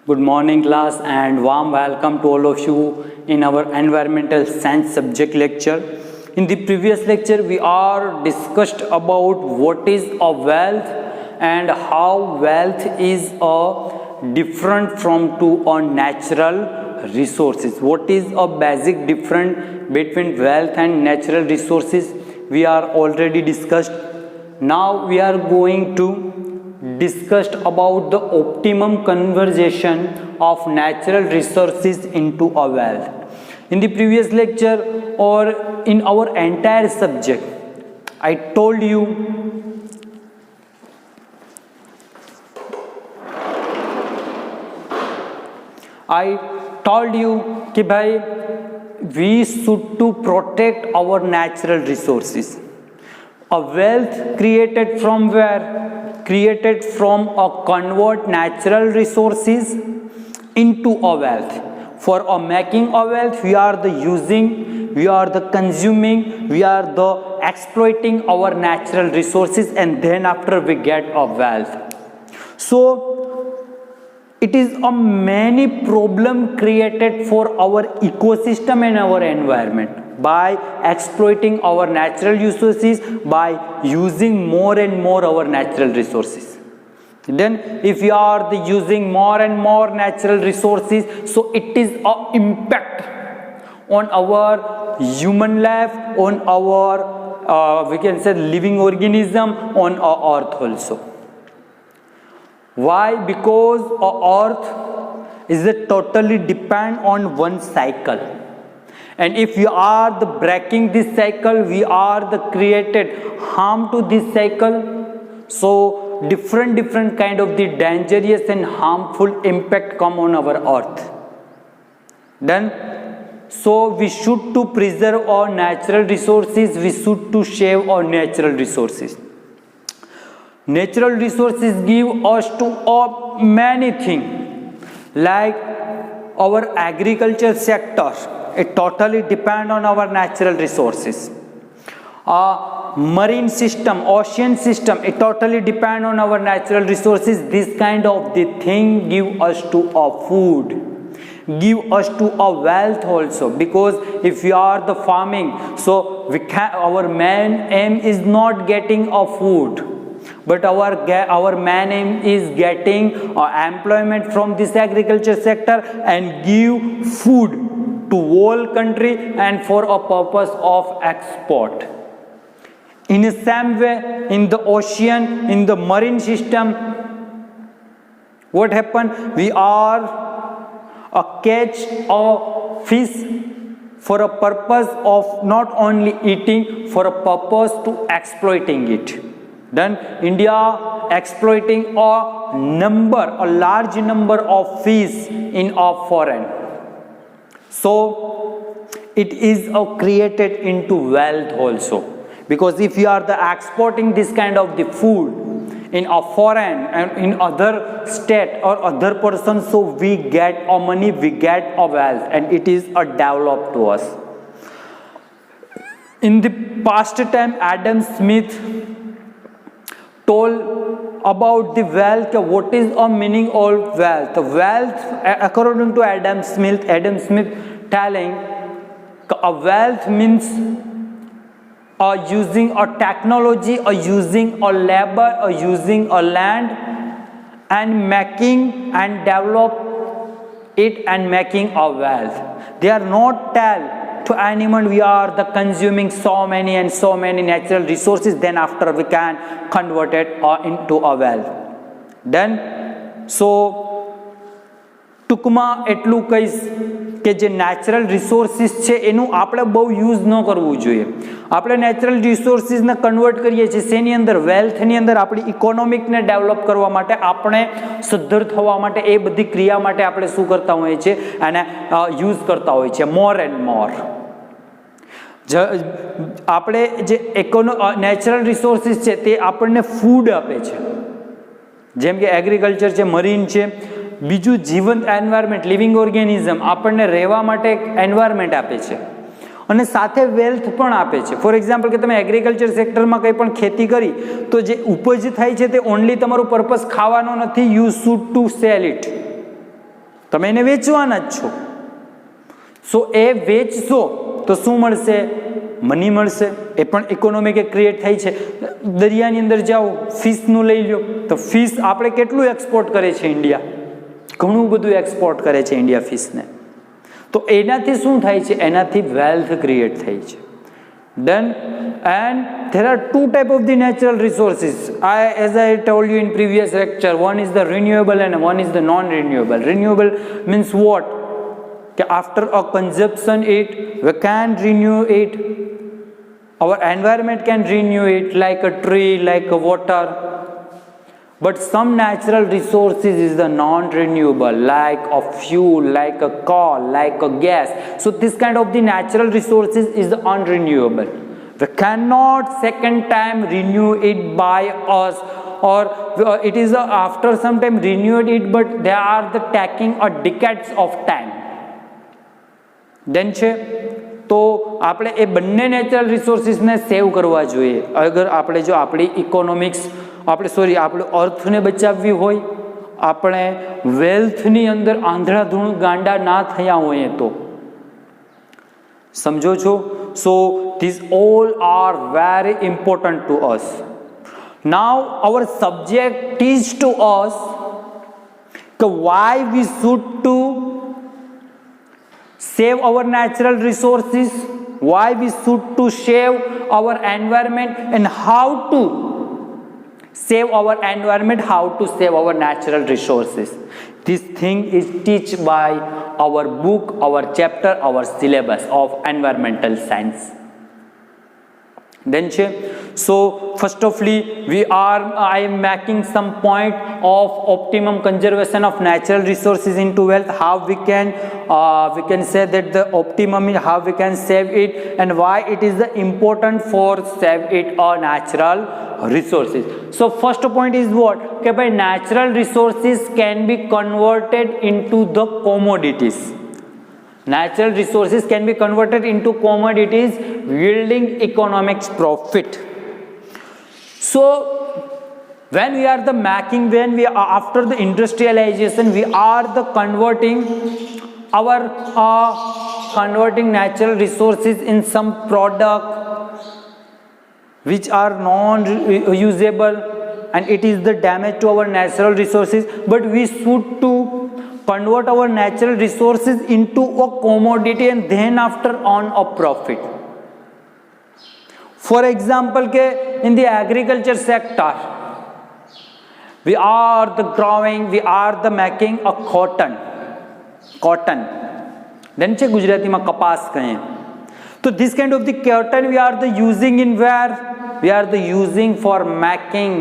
Good morning class and warm welcome to all of you in our environmental science subject lecture. In the previous lecture we are discussed about what is a wealth and how wealth is different from to a natural resources. What is a basic difference between wealth and natural resources we are already discussed. Now we are going to discussed about the optimum conversion of natural resources into a wealth. In the previous lecture or in our entire subject, I told you कि भाई we should to protect our natural resources. A wealth created from where? Created from a convert natural resources into a wealth. For a making a wealth, we are the using, we are the consuming, we are the exploiting our natural resources, and then after we get a wealth. So it is a many problem created for our ecosystem and our environment by exploiting our natural resources, by using more and more our natural resources. Then if we are using more and more natural resources, so it is an impact on our human life, on our we can say living organism, on our earth also. Why? Because our earth is totally depend on one cycle. And if we are the breaking this cycle, we are the created harm to this cycle. So different kind of the dangerous and harmful impact come on our earth. Then so we should to preserve our natural resources, we should to save our natural resources. Natural resources give us to many things, like our agriculture sector. It totally depend on our natural resources. Marine system, ocean system, it totally depend on our natural resources. This kind of the thing give us to a food, give us to a wealth also. Because if we are the farming, so we can, our main aim is not getting a food, but our main aim is getting employment from this agriculture sector and give food to whole country and for a purpose of export. In the same way, in the ocean, in the marine system, what happened? We are catch a fish for a purpose of not only eating, for a purpose to exploiting it. Then India exploiting a large number of fish in a foreign. So it is created into wealth also. Because if you are the exporting this kind of the food in a foreign and in other state or other person, so we get a money, we get a wealth, and it is a develop to us. In the past time, Adam Smith told about the wealth. What is a meaning of wealth? Wealth, according to Adam Smith telling a wealth means using a technology, or using a labor, or using a land, and making and develop it and making a wealth. They are not tell to anyone we are the consuming so many natural resources, then after we can convert it into a wealth. Then so ટૂંકમાં એટલું કહીશ કે જે natural resources છે એનું આપણે બહુ use ન કરવું જોઈએ. આપણે નેચરલ રિસોર્સિસને કન્વર્ટ કરીએ છીએ શેની અંદર? વેલ્થની અંદર. આપણી ઇકોનોમિકને ડેવલપ કરવા માટે, આપણે સદ્ધર થવા માટે, એ બધી ક્રિયા માટે આપણે શું કરતા હોઈએ છીએ? એને યુઝ કરતા હોઈએ છીએ મોર એન્ડ મોર. આપણે જે નેચરલ રિસોર્સિસ છે તે આપણને ફૂડ આપે છે, જેમ કે એગ્રીકલ્ચર છે, મરીન છે. બીજું જીવંત એન્વાયરમેન્ટ, લિવિંગ ઓર્ગેનિઝમ આપણને રહેવા માટે એક એન્વાયરમેન્ટ આપે છે અને સાથે વેલ્થ પણ આપે છે. ફોર એક્ઝામ્પલ કે તમે એગ્રીકલ્ચર સેક્ટરમાં કંઈ પણ ખેતી કરી તો જે ઉપજ થાય છે તે ઓનલી તમારું પર્પઝ ખાવાનો નથી, you should to sell it. તમે એને વેચવાના જ છો. સો એ વેચશો તો શું મળશે? મની મળશે. એ પણ ઇકોનોમી કે ક્રિએટ થઈ છે. દરિયાની અંદર જાઓ, ફિશનું લઈ લો તો ફિશ આપણે કેટલું એક્સપોર્ટ કરે છે ઇન્ડિયા? ઘણું બધું એક્સપોર્ટ કરે છે ઇન્ડિયા ફિશને. તો એનાથી શું થાય છે? એનાથી વેલ્થ ક્રિએટ થઈ છે. Then and there are two type of the natural resources. As I told you in previous lecture, one is the renewable and one is the non-renewable. Renewable means what? That after a consumption we can renew it. Our environment can renew it, like a tree, like a water. But some natural resources is the non-renewable, like a fuel, like a coal, like a gas. So this kind of the natural resources is the unrenewable. We cannot second time renew it by us, or it is after some time renewed it, but they are the taking a decades of time. Then છે તો આપણે એ બંને natural રિસોર્સિસને સેવ કરવા જોઈએ. અગર આપણે જો આપણી ઇકોનોમિક્સ આપણું અર્થને બચાવવી હોય, આપણે વેલ્થની અંદર આંધળાધૂણ ગાંડા ના થયા હોઈએ તો. સમજો છો? સો these all are very important to us. Now our subject teach to us why we should to save our natural resources, why we should to save our environment, and how to save our environment, how to save our natural resources. This thing is taught by our book, our chapter, our syllabus of environmental science. Then so first of all, I am making some point of optimum conservation of natural resources into wealth. How we can say that the optimum is how we can save it, and why it is the important for save it or natural resources. So first point is what? Okay, by natural resources can be converted into the commodities. Natural resources can be converted into commodities, yielding economics profit. So when we are after the industrialization, we are the converting natural resources in some product which are non-usable, and it is the damage to our natural resources. But we should to convert our natural resources into a commodity and then after on a profit. For example, in the agriculture sector, we are the making a cotton. Then ગુજરાતીમાં કપાસ કહીએ. So this kind of the cotton we are the using in where? We are the using for making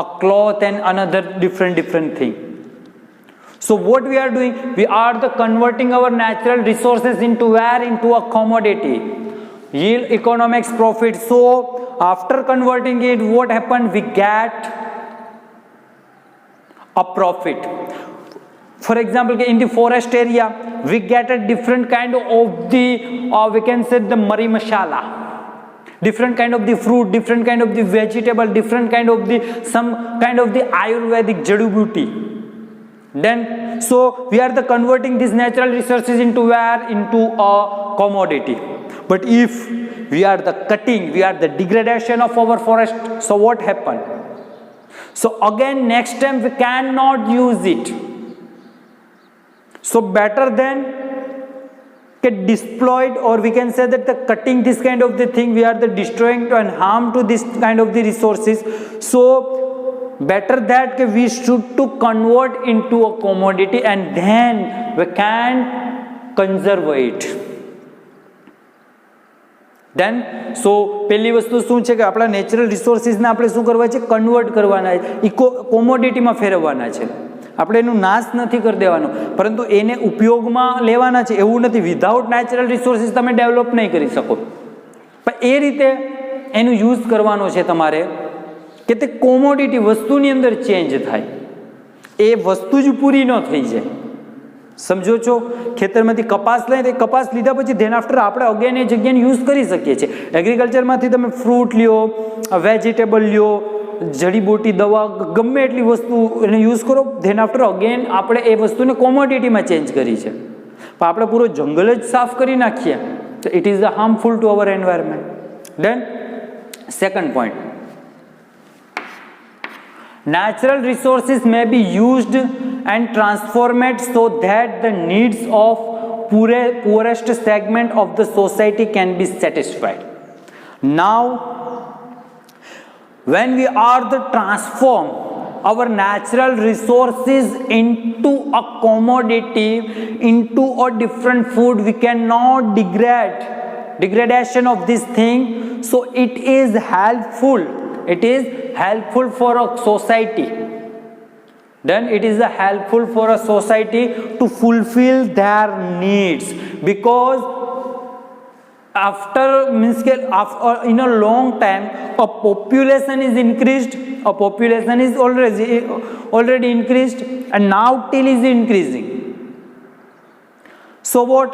a cloth and another different thing. So what we are doing? We are the converting our natural resources into where? Into a commodity. Yield economics profit. So after converting it, what happened? We get a profit. For example, in the forest area, we get a different kind of the, we can say the mari masala. Different kind of the fruit, different kind of the vegetable, different kind of the, some kind of the Ayurvedic jadu booty. Then, so we are the converting these natural resources into where? Into a commodity. But if we are the cutting, we are the degradation of our forest, so what happened? So again, next time we cannot use it. So better than get destroyed, or we can say that the cutting this kind of the thing, we are the destroying and harm to this kind of the resources. So better that we should to convert into a commodity and then we can conserve it. Then so પહેલી વસ્તુ શું છે કે આપણા natural રિસોર્સિસને આપણે શું કરવા છે? કન્વર્ટ કરવાના છે, કોમોડિટીમાં ફેરવવાના છે. આપણે એનું નાશ નથી કરી દેવાનો, પરંતુ એને ઉપયોગમાં લેવાના છે. એવું નથી વિધાઉટ નેચરલ રિસોર્સિસ તમે ડેવલપ નહીં કરી શકો, પણ એ રીતે એનું યુઝ કરવાનો છે તમારે કે તે કોમોડિટી વસ્તુની અંદર ચેન્જ થાય, એ વસ્તુ જ પૂરી ન થઈ જાય. સમજો છો? ખેતરમાંથી કપાસ લઈને કપાસ લીધા પછી ધેન આફ્ટર આપણે અગેન એ જગ્યાને યુઝ કરી શકીએ છીએ. એગ્રીકલ્ચરમાંથી તમે ફ્રૂટ લ્યો, વેજીટેબલ લ્યો, જડીબુટી દવા ગમે એટલી વસ્તુ એને યુઝ કરો, ધેન આફ્ટર અગેન આપણે એ વસ્તુને કોમોડિટીમાં ચેન્જ કરી છે, પણ આપણે પૂરો જંગલ જ સાફ કરી નાખીએ તો it is harmful to our environment. Then second point, natural resources may be used and transformed so that the needs of poorest segment of the society can be satisfied. Now when we are to transform our natural resources into a commodity, into a different food, we cannot degradation of this thing, so it is helpful for a society. Then it is helpful for a society to fulfill their needs, because after in a long time a population is increased, a population is already increased, and now till is increasing. So what?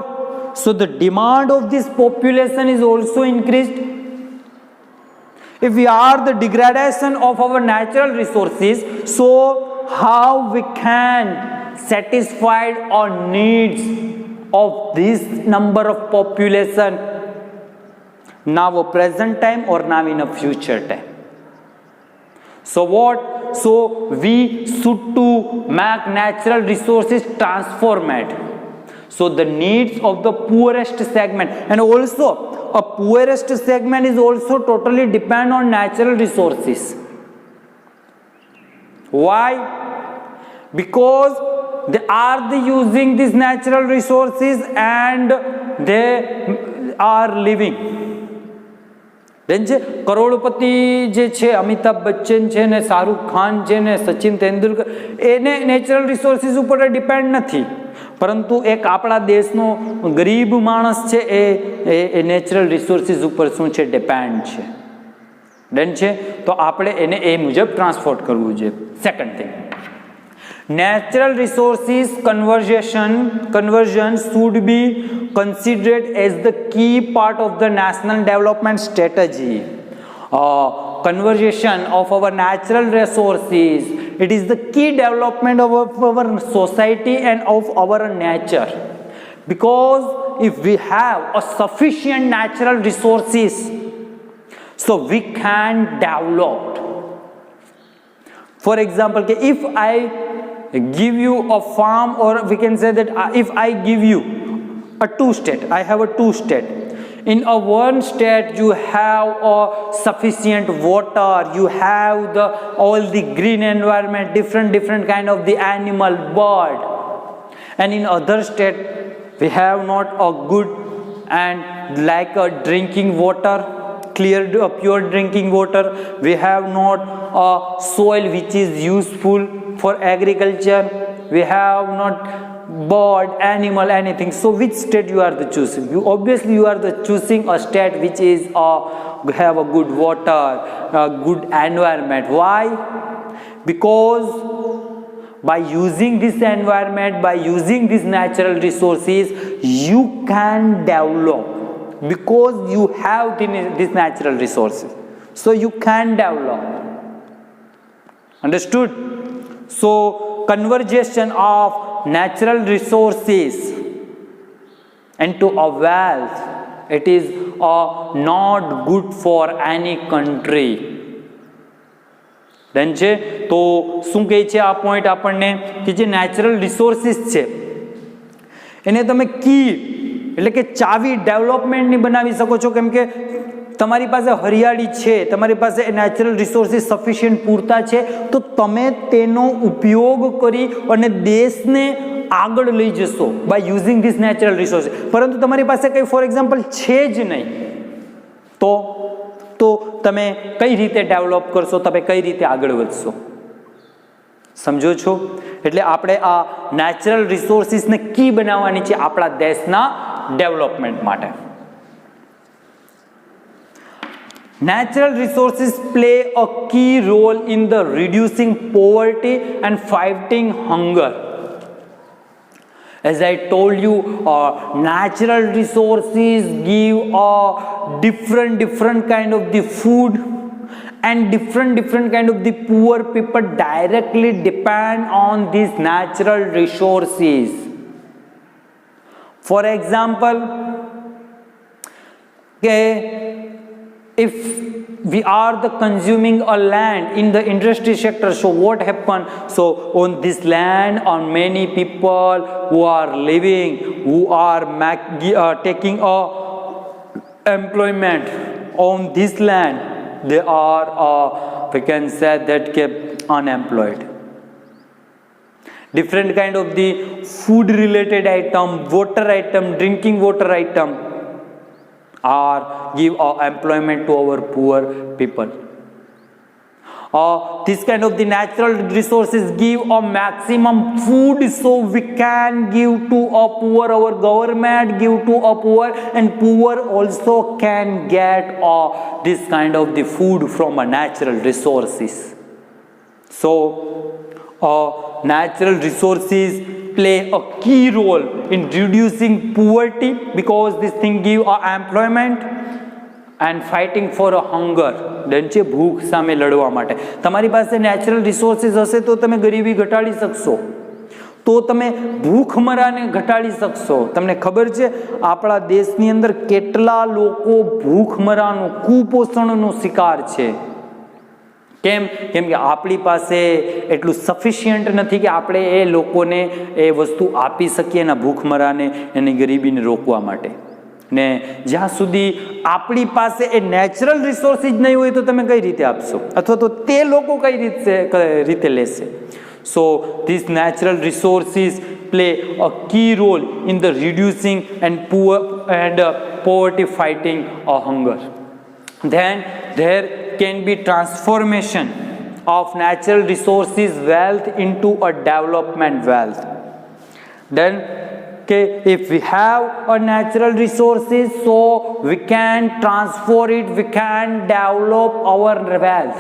So the demand of this population is also increased. If we are the degradation of our natural resources, so how we can satisfy our needs of this number of population, now a present time or now in a future time? So what? So we should to make natural resources transformed, so the needs of the poorest segment, and also a poorest segment is also totally depend on natural resources. Why? Because they are using these natural resources and they are living. Then કરોડપતિ જે છે અમિતાભ બચ્ચન છે ને શાહરુખ ખાન છે ને સચિન તેંડુલકર, એને natural resources ઉપર depend નથી, પરંતુ એક આપણા દેશનો ગરીબ માણસ છે એ નેચરલ રિસોર્સિસ ઉપર શું છે? ડિપેન્ડ છે. ડન છે? તો આપણે એને એ મુજબ ટ્રાન્સપોર્ટ કરવું જોઈએ. Second thing, natural resources conversion should be considered as the key part of the national development strategy. Conservation of our natural resources, it is the key development of our society and of our nature, because if we have a sufficient natural resources, so we can develop. For example, if I give you a farm, or we can say that if I give you a two state, I have a two state. In a one state you have a sufficient water, you have all the green environment, different kind of the animal, bird, and in other state we have not a good and like a drinking water, clear pure drinking water, we have not a soil which is useful for agriculture, we have not bird, animal, anything. So which state you are the choosing? Obviously you are the choosing a state which is have a good water, a good environment. Why? Because by using this environment, by using these natural resources, you can develop, because you have these natural resources, so you can develop. Understood? So conversion of natural resources into a wealth, it is not good for any country. Then છે તો શું કહે છે આ point આપણને કે જે natural resources છે એને તમે કી એટલે કે ચાવી ડેવલપમેન્ટની બનાવી શકો છો, કેમ કે તમારી પાસે હરિયાળી છે, તમારી પાસે નેચરલ રિસોર્સિસ સફિશિયન્ટ પૂરતા છે, તો તમે તેનો ઉપયોગ કરી અને દેશને આગળ લઈ જશો by using this natural resources. પરંતુ તમારી પાસે કંઈ ફોર એક્ઝામ્પલ છે જ નહીં, તો તમે કઈ રીતે ડેવલપ કરશો, તમે કઈ રીતે આગળ વધશો? સમજો છો? એટલે આપણે આ નેચરલ રિસોર્સિસને કી બનાવવાની છે આપણા દેશના ડેવલપમેન્ટ માટે. Natural resources play a key role in the reducing poverty and fighting hunger. As I told you, natural resources give a different kind of the food, and different kind of the poor people directly depend on these natural resources. For example, if we are the consuming a land in the industry sector, so what happened? So on this land are many people who are living, who are taking employment on this land. They are we can say that unemployed. Different kind of the food related item, water item, drinking water item are give employment to our poor people. This kind of the natural resources give a maximum food, so we can give to a poor, our government give to a poor, and poor also can get this kind of the food from a natural resources. So natural resources play a key role in reducing poverty, because this thing give employment and fighting for a hunger. છે ભૂખ સામે લડવા માટે. તમારી પાસે natural resources હશે તો તમે ગરીબી ઘટાડી શકશો, તો તમે ભૂખમરાને ઘટાડી શકશો. તમને ખબર છે આપણા દેશની અંદર કેટલા લોકો ભૂખમરાનું, કુપોષણનો શિકાર છે? કેમ? કેમ કે આપણી પાસે એટલું સફિશિયન્ટ નથી કે આપણે એ લોકોને એ વસ્તુ આપી શકીએ એના ભૂખમરાને, એની ગરીબીને રોકવા માટે. ને જ્યાં સુધી આપણી પાસે એ નેચરલ રિસોર્સિસ નહીં હોય તો તમે કઈ રીતે આપશો, અથવા તો તે લોકો કઈ રીતે લેશે? So this natural resources play a key role in the reducing and poverty fighting or hunger. Then there can be transformation of natural resources wealth into a development wealth. Then if we have a natural resources, so we can transfer it, we can develop our wealth.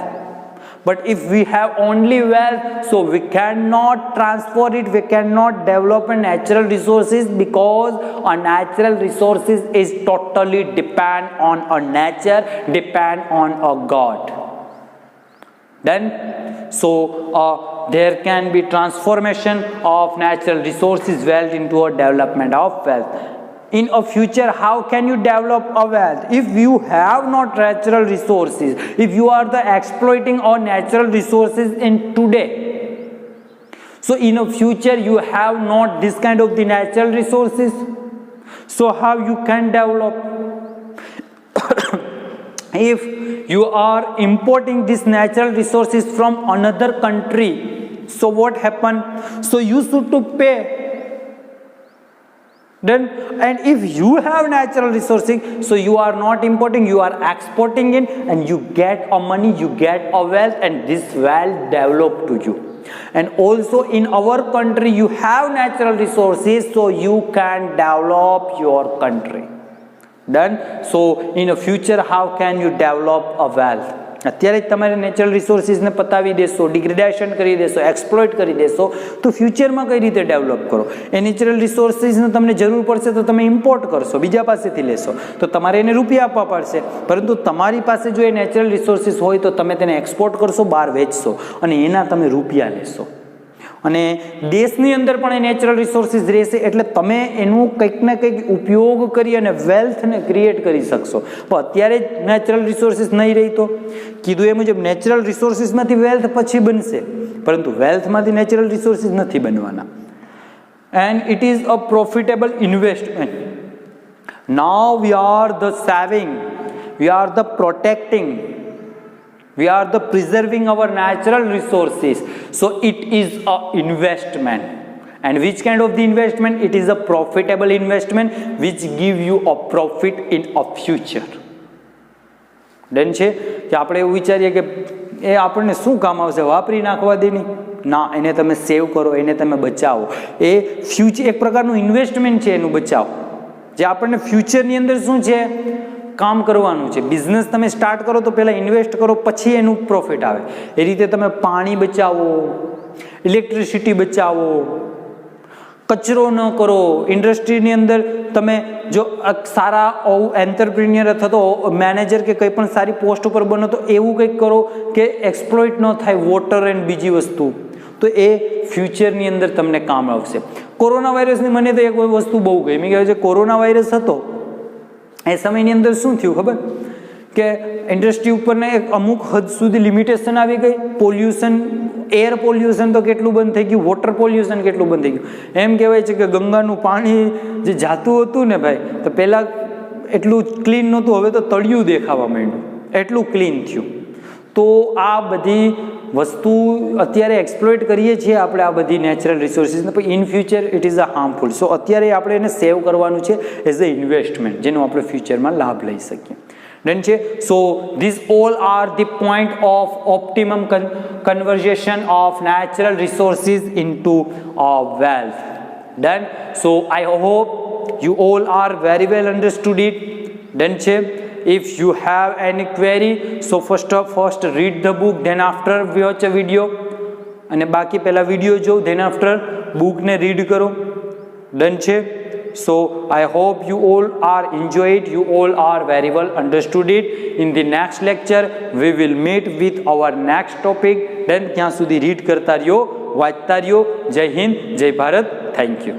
But if we have only wealth, so we cannot transfer it, we cannot develop a natural resources, because a natural resources is totally depend on a nature, depend on a God. Then there can be transformation of natural resources wealth into a development of wealth. In a future, how can you develop a wealth? If you have not natural resources, if you are the exploiting our natural resources in today, so in a future you have not this kind of the natural resources, so how you can develop? If you are importing these natural resources from another country, so what happened? So you should to pay. Then, and if you have natural resources, so you are not importing, you are exporting it, and you get a money, you get a wealth, and this wealth develop to you. And also in our country you have natural resources, so you can develop your country. Done. So in the future, how can you develop a wealth? અત્યારે જ તમારે natural રિસોર્સિસને પતાવી દેશો, degradation કરી દેશો, exploit કરી દેશો, તો ફ્યુચરમાં કઈ રીતે ડેવલપ કરો? એ નેચરલ રિસોર્સિસને તમને જરૂર પડશે તો તમે ઇમ્પોર્ટ કરશો, બીજા પાસેથી લેશો, તો તમારે એને રૂપિયા આપવા પડશે. પરંતુ તમારી પાસે જો એ નેચરલ રિસોર્સિસ હોય તો તમે તેને એક્સપોર્ટ કરશો, બહાર વેચશો, અને એના તમે રૂપિયા લેશો. અને દેશની અંદર પણ એ નેચરલ રિસોર્સિસ રહેશે, એટલે તમે એનું કંઈક ને કંઈક ઉપયોગ કરી અને વેલ્થને ક્રિએટ કરી શકશો. પણ અત્યારે જ નેચરલ રિસોર્સિસ નહીં રહી તો કીધું એ મુજબ નેચરલ રિસોર્સિસમાંથી વેલ્થ પછી બનશે, પરંતુ વેલ્થમાંથી નેચરલ રિસોર્સિસ નથી બનવાના. And it is a profitable investment. Now we are the saving, we are the protecting, we are the preserving our natural resources, so it is a investment. And which kind of the investment? It is a profitable investment which give you a profit in a future. Done છે કે આપણે એવું વિચારીએ કે એ આપણને શું કામ આવશે, વાપરી નાખવા દેની? ના, એને તમે સેવ કરો, એને તમે બચાવો. એ ફ્યુચર એક પ્રકારનું ઇન્વેસ્ટમેન્ટ છે, એનું બચાવ, જે આપણને ફ્યુચરની અંદર શું છે કામ કરવાનું છે. બિઝનેસ તમે સ્ટાર્ટ કરો તો પહેલાં ઇન્વેસ્ટ કરો, પછી એનું પ્રોફિટ આવે. એ રીતે તમે પાણી બચાવો, ઇલેક્ટ્રિસિટી બચાવો, કચરો ન કરો. ઇન્ડસ્ટ્રીની અંદર તમે જો સારા એન્ટરપ્રિન્યોર અથવા તો મેનેજર કે કંઈ પણ સારી પોસ્ટ ઉપર બનો તો એવું કંઈક કરો કે એક્સપ્લોઇટ ન થાય વોટર એન્ડ બીજી વસ્તુ, તો એ ફ્યુચરની અંદર તમને કામ આવશે. કોરોના વાયરસની મને તો એક વસ્તુ બહુ ગમી કે જે કોરોના વાયરસ હતો એ સમયની અંદર શું થયું ખબર કે ઇન્ડસ્ટ્રી ઉપરને એક અમુક હદ સુધી લિમિટેશન આવી ગઈ. પોલ્યુશન, એર પોલ્યુશન તો કેટલું બંધ થઈ ગયું, વોટર પોલ્યુશન કેટલું બંધ થઈ ગયું. એમ કહેવાય છે કે ગંગાનું પાણી જે જાતું હતું ને ભાઈ, તો પહેલાં એટલું ક્લીન નહોતું, હવે તો તળિયું દેખાવા માંડ્યું, એટલું ક્લીન થયું. તો આ બધી વસ્તુ અત્યારે એક્સપ્લોઇટ કરીએ છીએ આપણે આ બધી નેચરલ રિસોર્સિસને, પણ in future it is a harmful. So અત્યારે આપણે એને સેવ કરવાનું છે એઝ અ ઇન્વેસ્ટમેન્ટ, જેનો આપણે ફ્યુચરમાં લાભ લઈ શકીએ. ડન છે. So this all are the point of optimum conversion of natural resources into wealth. Done. So I hope you all are very well understood it. Done છે. If you have any query, so first read the book, then after watch a video. અને બાકી પહેલા video જો, then after બુકને read કરો. Done છે. So I hope you all are enjoy it, you all are very well understood it. In the next lecture we will meet with our next topic. Then ત્યાં સુધી read કરતા રહ્યો, વાંચતા રહ્યો. જય હિન્દ, જય ભારત. Thank you.